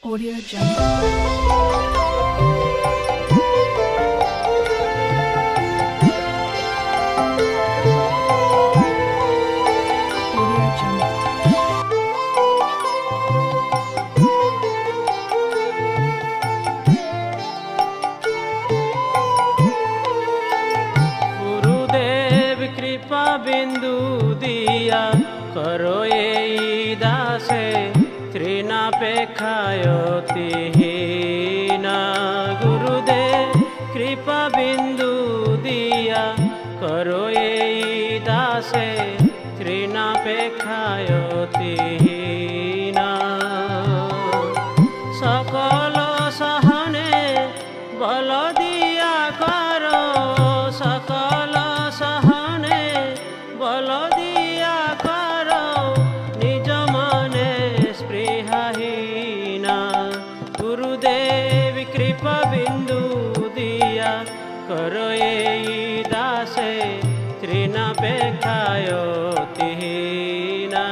Audio Jungle. Audio Jungle. गुरुदेव कृपा बिंदु दिया करो ये दासे तृणापेक्षायतिहीना। गुरुदेव कृपा बिंदु दिया करो ये दासे तृणापेक्षायतिहीना। सकल सहने बल दिया करो, सकल सहने बल दिया करो, निज मने स्पृहाहीना। गुरुदेव कृपा बिंदु दिया करो ये दासे तृणापेक्षायतिहीना।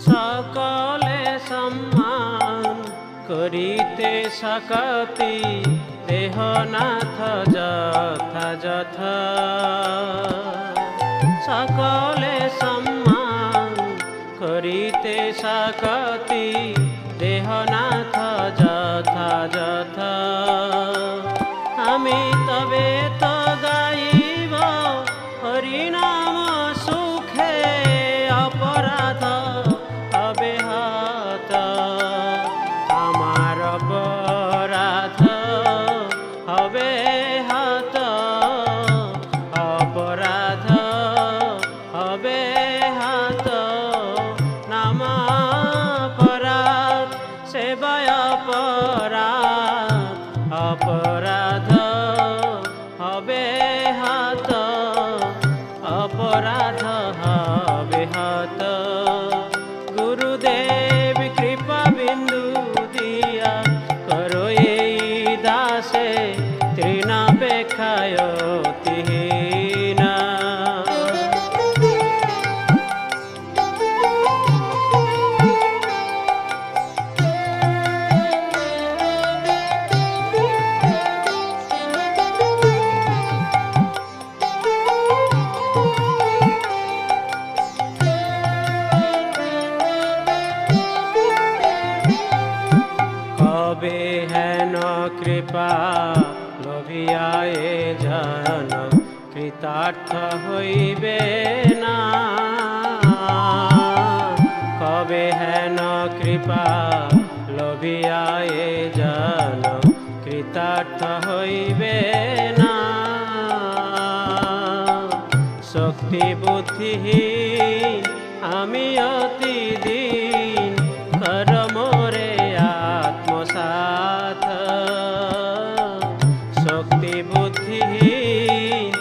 सकले सम्मान करिते सकति देहनाथ यथा यथा। सकले सम्मान करिते सकति देहनाथ यथा यथा। आमी तबे तो गाइब हरिनाम सुखे अपराध হবে হাত। আমার অপরাধ হবে হাত, অপরাধ হবে হাত। নাম অপরাধ সেবায় অপরাধ, অপরাধ হবে হাত, অপরাধ হবে হাত। गुरुदेव कृपा बिंदु दिया करो ये दासे तृणापेक्षायतिहीना। কবে হেন কৃপা লোভিয়া এ জন কৃতার্থ হইবে না। কবে হেন কৃপা লোভিয়া এ জন কৃতার্থ হইবে না। শক্তি বুদ্ধিহীন আমি অতি দিন কর মোরে আত্মসাৎ। শক্তি বুদ্ধিহীন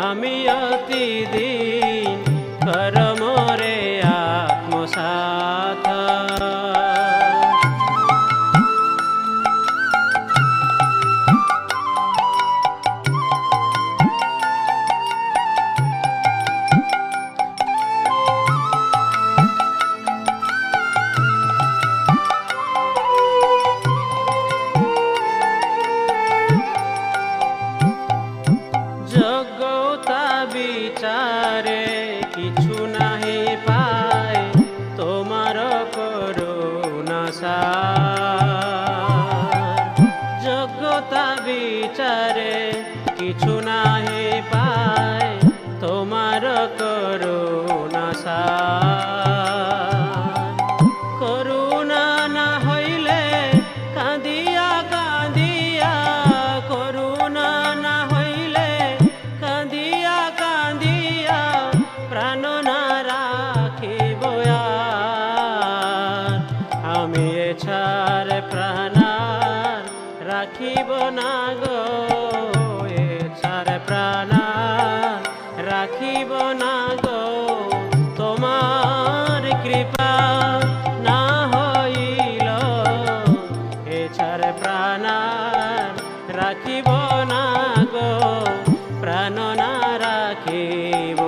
আমি অতি দিন কর মোরে আত্মসাৎ। যোগ্যতা বিচারে কিছু নাহি পায় তোমার করুণা সার। যোগ্যতা বিচারে কিছু নাহি পায় তোমার করুণা সার। করুণা না হইলে কাঁদিয়া কাঁদিয়া, করুণা না হইলে কাঁদিয়া কাঁদিয়া প্রাণ রাখিব না গো তোমার কৃপা না হইল এছাড় প্রাণ রাখিব না গো প্রাণ না রাখিব